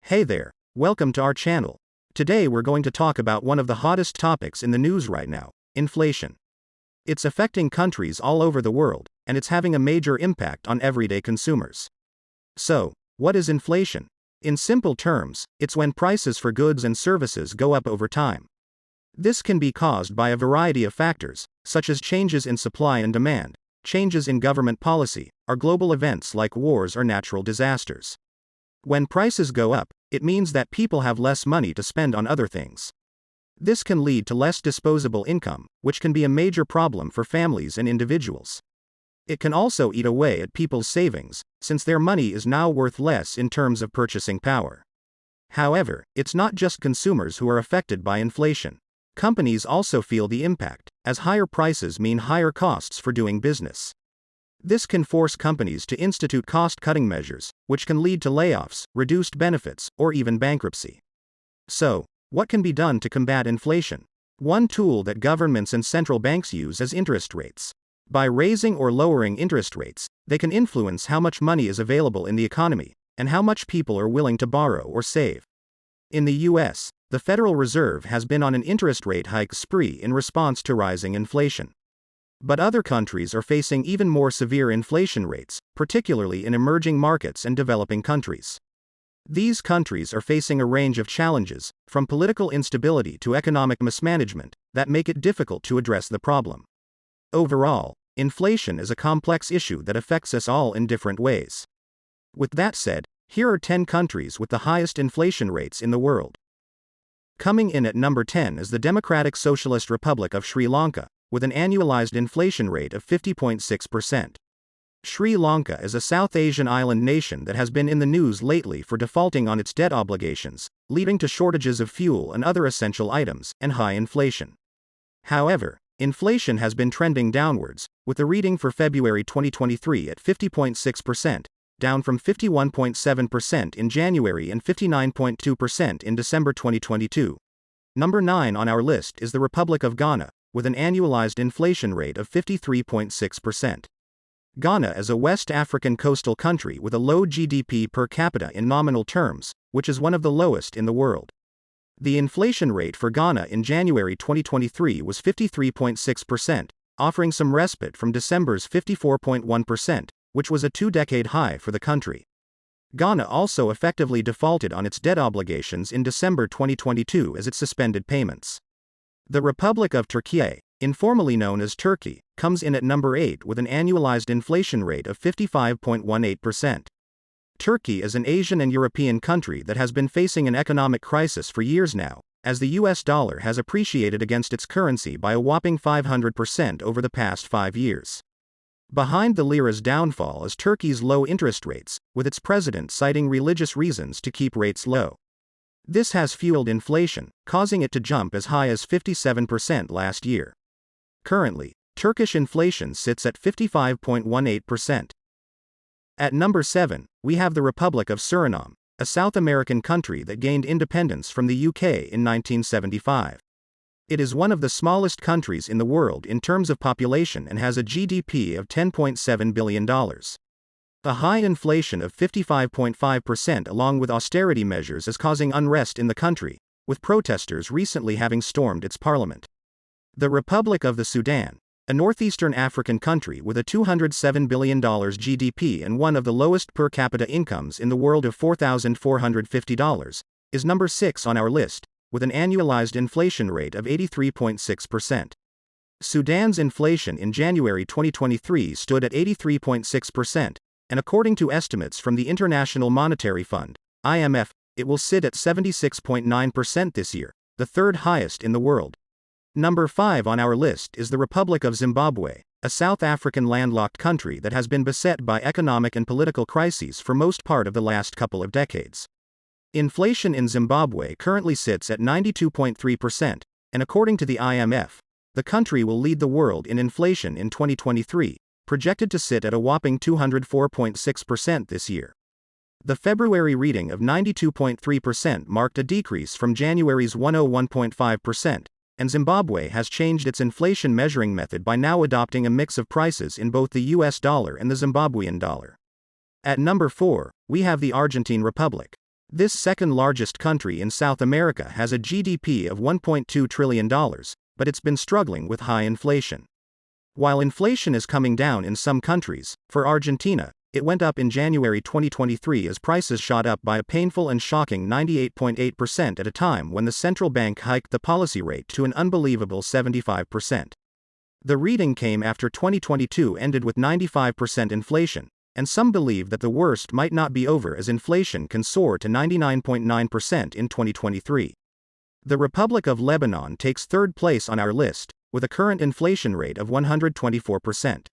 Hey there, welcome to our channel. Today we're going to talk about one of the hottest topics in the news right now, inflation. It's affecting countries all over the world, and it's having a major impact on everyday consumers. So, what is inflation? In simple terms, it's when prices for goods and services go up over time. This can be caused by a variety of factors, such as changes in supply and demand, changes in government policy, or global events like wars or natural disasters. When prices go up, it means that people have less money to spend on other things. This can lead to less disposable income, which can be a major problem for families and individuals. It can also eat away at people's savings, since their money is now worth less in terms of purchasing power. However, it's not just consumers who are affected by inflation. Companies also feel the impact, as higher prices mean higher costs for doing business. This can force companies to institute cost-cutting measures, which can lead to layoffs, reduced benefits, or even bankruptcy. So, what can be done to combat inflation? One tool that governments and central banks use is interest rates. By raising or lowering interest rates, they can influence how much money is available in the economy, and how much people are willing to borrow or save. In the US, the Federal Reserve has been on an interest rate hike spree in response to rising inflation. But other countries are facing even more severe inflation rates, particularly in emerging markets and developing countries. These countries are facing a range of challenges, from political instability to economic mismanagement, that make it difficult to address the problem. Overall, inflation is a complex issue that affects us all in different ways. With that said, here are 10 countries with the highest inflation rates in the world. Coming in at number 10 is the Democratic Socialist Republic of Sri Lanka, with an annualized inflation rate of 50.6%. Sri Lanka is a South Asian island nation that has been in the news lately for defaulting on its debt obligations, leading to shortages of fuel and other essential items, and high inflation. However, inflation has been trending downwards, with the reading for February 2023 at 50.6%, down from 51.7% in January and 59.2% in December 2022. Number 9 on our list is the Republic of Ghana, with an annualized inflation rate of 53.6%. Ghana is a West African coastal country with a low GDP per capita in nominal terms, which is one of the lowest in the world. The inflation rate for Ghana in January 2023 was 53.6%, offering some respite from December's 54.1%, which was a two-decade high for the country. Ghana also effectively defaulted on its debt obligations in December 2022 as it suspended payments. The Republic of Turkey, informally known as Turkey, comes in at number 8 with an annualized inflation rate of 55.18%. Turkey is an Asian and European country that has been facing an economic crisis for years now, as the US dollar has appreciated against its currency by a whopping 500% over the past 5 years. Behind the lira's downfall is Turkey's low interest rates, with its president citing religious reasons to keep rates low. This has fueled inflation, causing it to jump as high as 57% last year. Currently, Turkish inflation sits at 55.18%. At number 7, we have the Republic of Suriname, a South American country that gained independence from the UK in 1975. It is one of the smallest countries in the world in terms of population and has a GDP of $10.7 billion. A high inflation of 55.5% along with austerity measures is causing unrest in the country, with protesters recently having stormed its parliament. The Republic of the Sudan, a northeastern African country with a $207 billion GDP and one of the lowest per capita incomes in the world of $4,450, is number 6 on our list, with an annualized inflation rate of 83.6%. Sudan's inflation in January 2023 stood at 83.6%, and according to estimates from the International Monetary Fund, IMF, it will sit at 76.9% this year, the third highest in the world. Number 5 on our list is the Republic of Zimbabwe, a South African landlocked country that has been beset by economic and political crises for most part of the last couple of decades. Inflation in Zimbabwe currently sits at 92.3%, and according to the IMF, the country will lead the world in inflation in 2023, projected to sit at a whopping 204.6% this year. The February reading of 92.3% marked a decrease from January's 101.5%, and Zimbabwe has changed its inflation measuring method by now adopting a mix of prices in both the US dollar and the Zimbabwean dollar. At number 4, we have the Argentine Republic. This second largest country in South America has a GDP of $1.2 trillion, but it's been struggling with high inflation. While inflation is coming down in some countries, for Argentina, it went up in January 2023 as prices shot up by a painful and shocking 98.8% at a time when the central bank hiked the policy rate to an unbelievable 75%. The reading came after 2022 ended with 95% inflation, and some believe that the worst might not be over as inflation can soar to 99.9% in 2023. The Republic of Lebanon takes third place on our list, with a current inflation rate of 124%.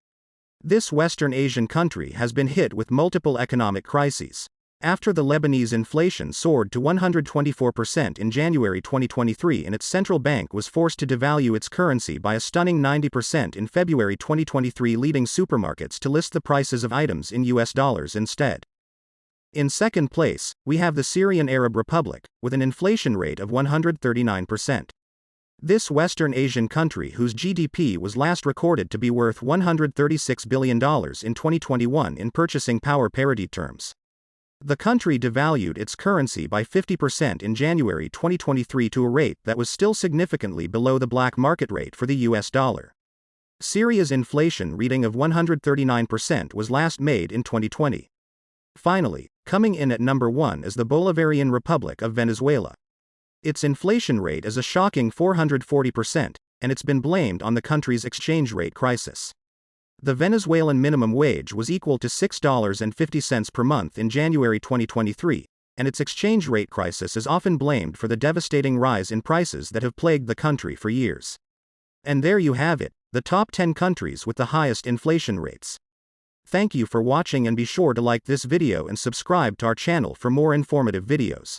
This Western Asian country has been hit with multiple economic crises. After the Lebanese inflation soared to 124% in January 2023 and its central bank was forced to devalue its currency by a stunning 90% in February 2023, leading supermarkets to list the prices of items in US dollars instead. In second place, we have the Syrian Arab Republic, with an inflation rate of 139%. This Western Asian country, whose GDP was last recorded to be worth $136 billion in 2021 in purchasing power parity terms. The country devalued its currency by 50% in January 2023 to a rate that was still significantly below the black market rate for the US dollar. Syria's inflation reading of 139% was last made in 2020. Finally, coming in at number 1 is the Bolivarian Republic of Venezuela. Its inflation rate is a shocking 440%, and it's been blamed on the country's exchange rate crisis. The Venezuelan minimum wage was equal to $6.50 per month in January 2023, and its exchange rate crisis is often blamed for the devastating rise in prices that have plagued the country for years. And there you have it, the top 10 countries with the highest inflation rates. Thank you for watching, and be sure to like this video and subscribe to our channel for more informative videos.